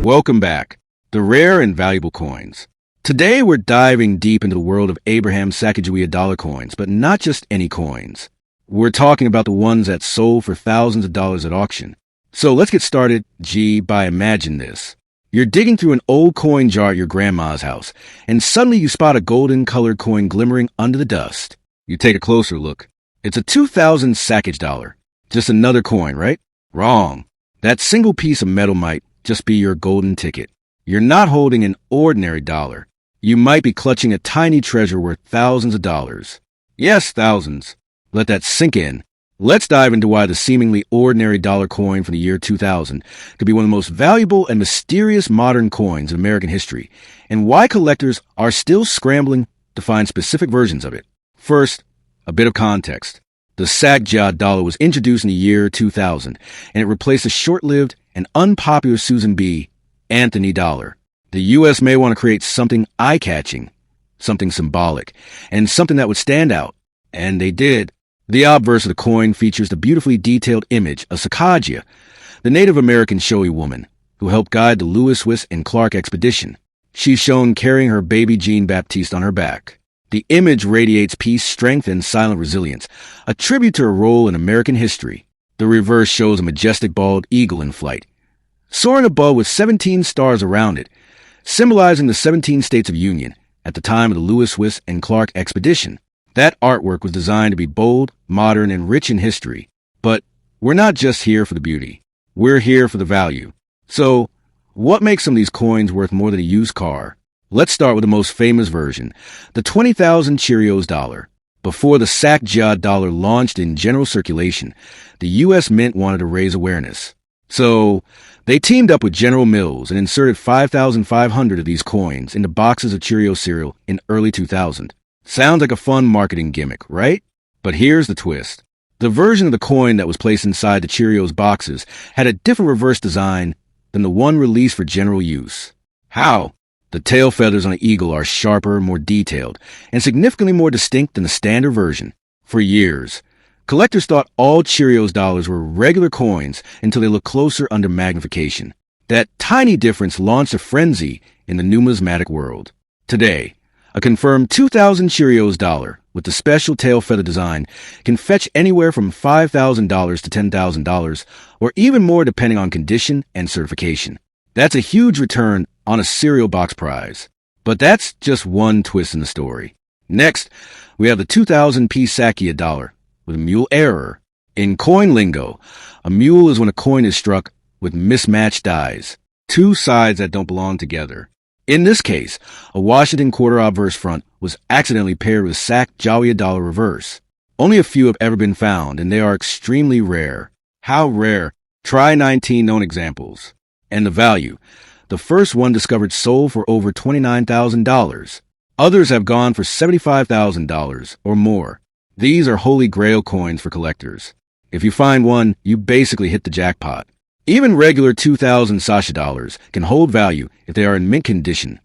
Welcome back. The rare and valuable coins. Today we're diving deep into the world of Abraham's Sacagawea Dollar coins, but not just any coins. We're talking about the ones that sold for thousands of dollars at auction. So let's get started, by imagine this. You're digging through an old coin jar at your grandma's house, and suddenly you spot a golden-colored coin glimmering under the dust. You take a closer look. It's a 2000 Sacagawea dollar. Just another coin, right? Wrong. That single piece of metal might just be your golden ticket. You're not holding an ordinary dollar. You might be clutching a tiny treasure worth thousands of dollars. Yes, thousands. Let that sink in. Let's dive into why the seemingly ordinary dollar coin from the year 2000 could be one of the most valuable and mysterious modern coins in American history, and why collectors are still scrambling to find specific versions of it. First, a bit of context. The Sacagawea Dollar was introduced in the year 2000, and it replaced the short-lived and unpopular Susan B. Anthony dollar. The U.S. may want to create something eye-catching, something symbolic, and something that would stand out. And they did. The obverse of the coin features the beautifully detailed image of Sacagawea, the Native American showy woman who helped guide the Lewis, Wiss, and Clark expedition. She's shown carrying her baby Jean Baptiste on her back. The image radiates peace, strength, and silent resilience, a tribute to her role in American history. The reverse shows a majestic bald eagle in flight, soaring above with 17 stars around it, symbolizing the 17 states of Union at the time of the Lewis, Wiss, and Clark expedition. That artwork was designed to be bold, modern, and rich in history. But we're not just here for the beauty. We're here for the value. So, what makes some of these coins worth more than a used car? Let's start with the most famous version, the 20,000 Cheerios dollar. Before the Sacagawea dollar launched in general circulation, the U.S. Mint wanted to raise awareness. So, they teamed up with General Mills and inserted 5,500 of these coins into boxes of Cheerio cereal in early 2000. Sounds like a fun marketing gimmick, right? But here's the twist. The version of the coin that was placed inside the Cheerios boxes had a different reverse design than the one released for general use. How? The tail feathers on the eagle are sharper, more detailed, and significantly more distinct than the standard version. For years, collectors thought all Cheerios dollars were regular coins until they looked closer under magnification. That tiny difference launched a frenzy in the numismatic world. Today, a confirmed 2000 Cheerios dollar with the special tail feather design can fetch anywhere from $5,000 to $10,000, or even more depending on condition and certification. That's a huge return on a cereal box prize. But that's just one twist in the story. Next, we have the 2000-piece Sacagawea dollar with a mule error. In coin lingo, a mule is when a coin is struck with mismatched dies, two sides that don't belong together. In this case, a Washington quarter obverse front was accidentally paired with Sacagawea dollar reverse. Only a few have ever been found, and they are extremely rare. How rare? Try 19 known examples. And the value. The first one discovered sold for over $29,000. Others have gone for $75,000 or more. These are holy grail coins for collectors. If you find one, you basically hit the jackpot. Even regular 2000 Sacagawea dollars can hold value if they are in mint condition,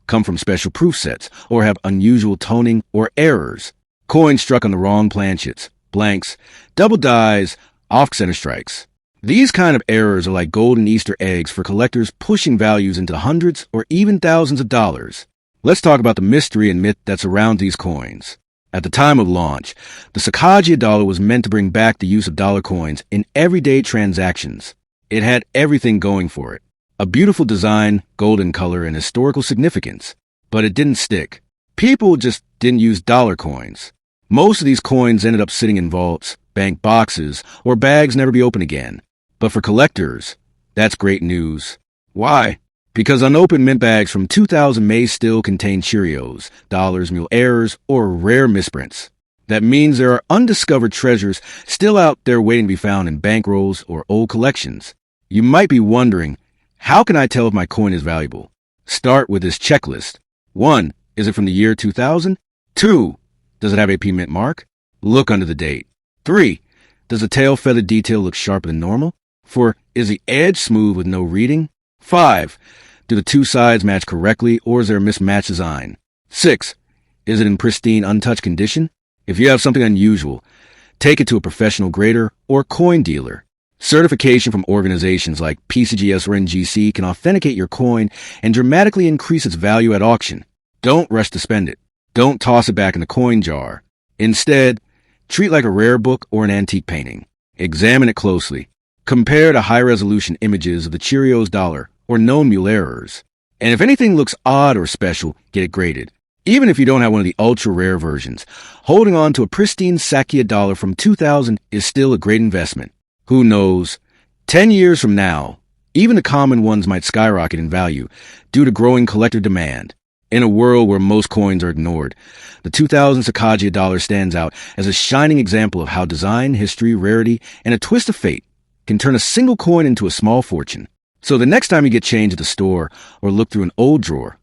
come from special proof sets, or have unusual toning or errors. Coins struck on the wrong planchets, blanks, double dies, off-center strikes. These kind of errors are like golden Easter eggs for collectors pushing values into hundreds or even thousands of dollars. Let's talk about the mystery and myth that surround these coins. At the time of launch, the Sacagawea dollar was meant to bring back the use of dollar coins in everyday transactions. It had everything going for it. A beautiful design, golden color, and historical significance. But it didn't stick. People just didn't use dollar coins. Most of these coins ended up sitting in vaults, bank boxes, or bags never be opened again. But for collectors, that's great news. Why? Because unopened mint bags from 2000 may still contain Cheerios, dollars, mule errors, or rare misprints. That means there are undiscovered treasures still out there waiting to be found in bankrolls or old collections. You might be wondering, how can I tell if my coin is valuable? Start with this checklist. 1. Is it from the year 2000? 2. Does it have a mint mark? Look under the date. 3. Does the tail feather detail look sharper than normal? 4. Is the edge smooth with no reading? 5. Do the two sides match correctly, or is there a mismatched design? 6. Is it in pristine, untouched condition? If you have something unusual, take it to a professional grader or coin dealer. Certification from organizations like PCGS or NGC can authenticate your coin and dramatically increase its value at auction. Don't rush to spend it. Don't toss it back in the coin jar. Instead, treat it like a rare book or an antique painting. Examine it closely. Compare to high-resolution images of the Cheerios dollar or known mule errors. And if anything looks odd or special, get it graded. Even if you don't have one of the ultra-rare versions, holding on to a pristine Sacagawea dollar from 2000 is still a great investment. Who knows? 10 years from now, even the common ones might skyrocket in value due to growing collector demand. In a world where most coins are ignored, the 2000 Sacagawea dollar stands out as a shining example of how design, history, rarity, and a twist of fate can turn a single coin into a small fortune. So the next time you get change at the store or look through an old drawer,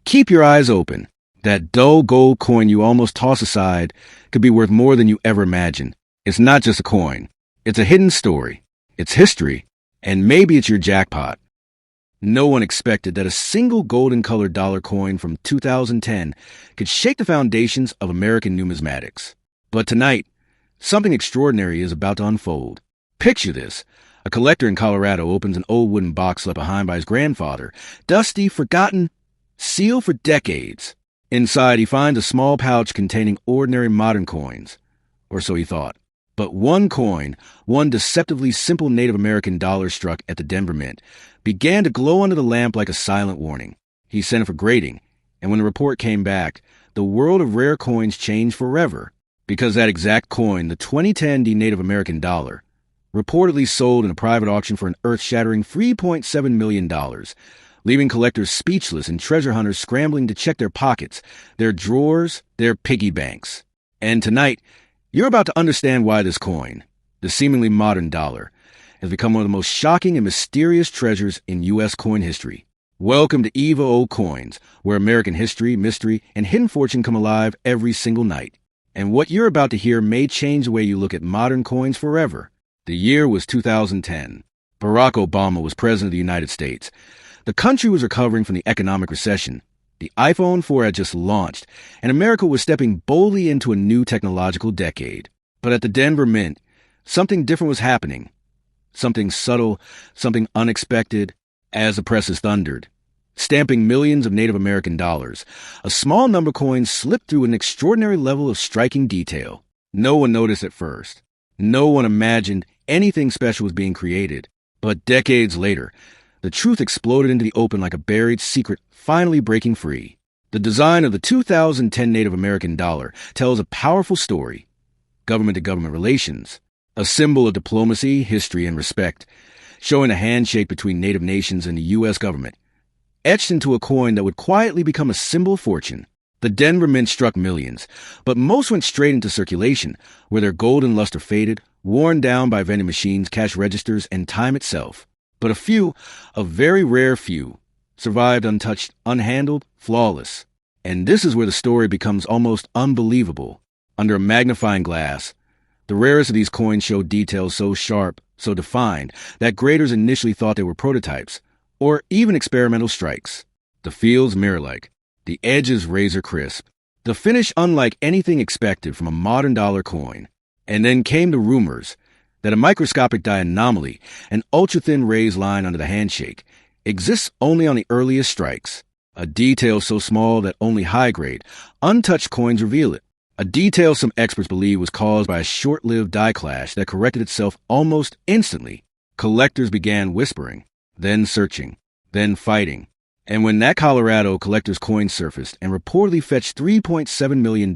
keep your eyes open. That dull gold coin you almost toss aside could be worth more than you ever imagined. It's not just a coin. It's a hidden story. It's history. And maybe it's your jackpot. No one expected that a single golden-colored dollar coin from 2010 could shake the foundations of American numismatics. But tonight, something extraordinary is about to unfold. Picture this. A collector in Colorado opens an old wooden box left behind by his grandfather, dusty, forgotten, sealed for decades. Inside, he finds a small pouch containing ordinary modern coins, or so he thought. But one coin, one deceptively simple Native American dollar struck at the Denver Mint, began to glow under the lamp like a silent warning. He sent it for grading, and when the report came back, the world of rare coins changed forever, because that exact coin, the 2010 Native American dollar, reportedly sold in a private auction for an earth-shattering $3.7 million, leaving collectors speechless and treasure hunters scrambling to check their pockets, their drawers, their piggy banks. And tonight, you're about to understand why this coin, the seemingly modern dollar, has become one of the most shocking and mysterious treasures in U.S. coin history. Welcome to EVA Old Coins, where American history, mystery, and hidden fortune come alive every single night. And what you're about to hear may change the way you look at modern coins forever. The year was 2010. Barack Obama was president of the United States. The country was recovering from the economic recession. The iPhone 4 had just launched, and America was stepping boldly into a new technological decade. But at the Denver Mint, something different was happening. Something subtle, something unexpected, as the presses thundered. Stamping millions of Native American dollars, a small number of coins slipped through an extraordinary level of striking detail. No one noticed at first. No one imagined anything special was being created. But decades later, the truth exploded into the open like a buried secret finally breaking free. The design of the 2010 Native American dollar tells a powerful story. Government-to-government relations, a symbol of diplomacy, history, and respect, showing a handshake between Native nations and the U.S. government, etched into a coin that would quietly become a symbol of fortune. The Denver Mint struck millions, but most went straight into circulation, where their golden luster faded, worn down by vending machines, cash registers, and time itself. But a few, a very rare few, survived untouched, unhandled, flawless. And this is where the story becomes almost unbelievable. Under a magnifying glass, the rarest of these coins showed details so sharp, so defined, that graders initially thought they were prototypes, or even experimental strikes. The fields mirror-like, the edges razor-crisp, the finish unlike anything expected from a modern dollar coin. And then came the rumors that a microscopic dye anomaly, an ultra-thin raised line under the handshake, exists only on the earliest strikes. A detail so small that only high-grade, untouched coins reveal it. A detail some experts believe was caused by a short-lived dye clash that corrected itself almost instantly. Collectors began whispering, then searching, then fighting. And when that Colorado collector's coin surfaced and reportedly fetched $3.7 million,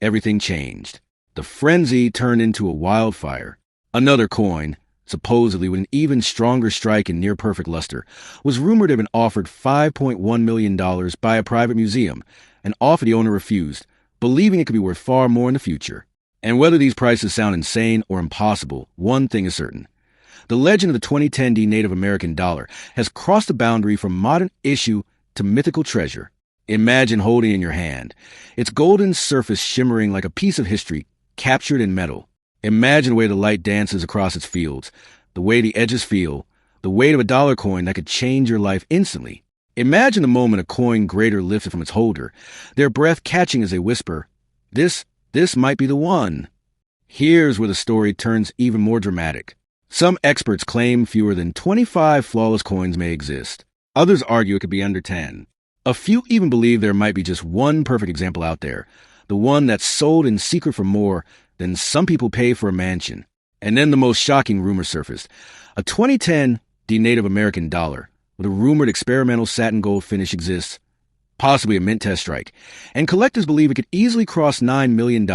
everything changed. The frenzy turned into a wildfire. Another coin, supposedly with an even stronger strike and near-perfect luster, was rumored to have been offered $5.1 million by a private museum, an offer the owner refused, believing it could be worth far more in the future. And whether these prices sound insane or impossible, one thing is certain. The legend of the 2010 Native American dollar has crossed the boundary from modern issue to mythical treasure. Imagine holding it in your hand, its golden surface shimmering like a piece of history captured in metal. Imagine the way the light dances across its fields, the way the edges feel, the weight of a dollar coin that could change your life instantly. Imagine the moment a coin grader lifts it from its holder, their breath catching as they whisper, This might be the one." Here's where the story turns even more dramatic. Some experts claim fewer than 25 flawless coins may exist. Others argue it could be under 10. A few even believe there might be just one perfect example out there, the one that's sold in secret for more than some people pay for a mansion. And then the most shocking rumor surfaced. A 2010 Native American dollar with a rumored experimental satin gold finish exists, possibly a mint test strike, and collectors believe it could easily cross $9 million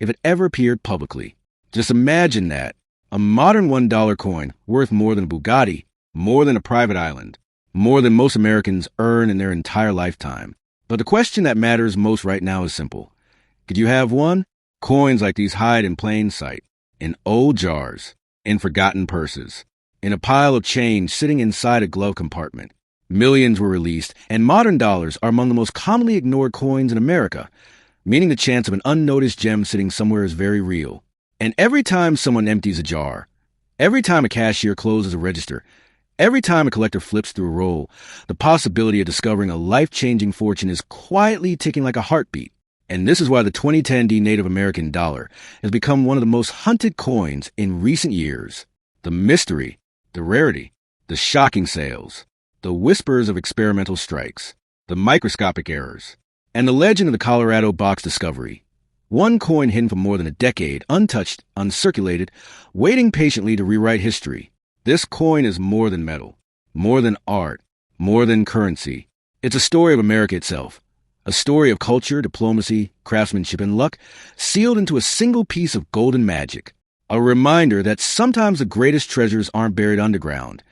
if it ever appeared publicly. Just imagine that. A modern $1 coin worth more than a Bugatti, more than a private island, more than most Americans earn in their entire lifetime. But the question that matters most right now is simple. Could you have one? Coins like these hide in plain sight, in old jars, in forgotten purses, in a pile of change sitting inside a glove compartment. Millions were released, and modern dollars are among the most commonly ignored coins in America, meaning the chance of an unnoticed gem sitting somewhere is very real. And every time someone empties a jar, every time a cashier closes a register, every time a collector flips through a roll, the possibility of discovering a life-changing fortune is quietly ticking like a heartbeat. And this is why the 2010 Native American dollar has become one of the most hunted coins in recent years. The mystery, the rarity, the shocking sales, the whispers of experimental strikes, the microscopic errors, and the legend of the Colorado box discovery. One coin hidden for more than a decade, untouched, uncirculated, waiting patiently to rewrite history. This coin is more than metal, more than art, more than currency. It's a story of America itself. A story of culture, diplomacy, craftsmanship, and luck, sealed into a single piece of golden magic. A reminder that sometimes the greatest treasures aren't buried underground.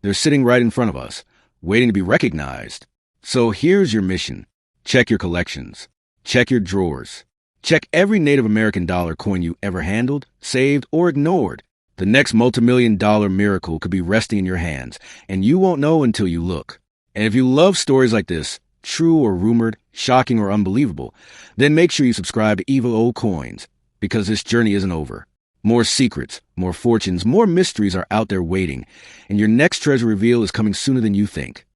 They're sitting right in front of us, waiting to be recognized. So here's your mission. Check your collections. Check your drawers. Check every Native American dollar coin you ever handled, saved, or ignored. The next multi-million-dollar miracle could be resting in your hands, and you won't know until you look. And if you love stories like this, true or rumored, shocking or unbelievable, then make sure you subscribe to Evil Old Coins, because this journey isn't over. More secrets, more fortunes, more mysteries are out there waiting, and your next treasure reveal is coming sooner than you think.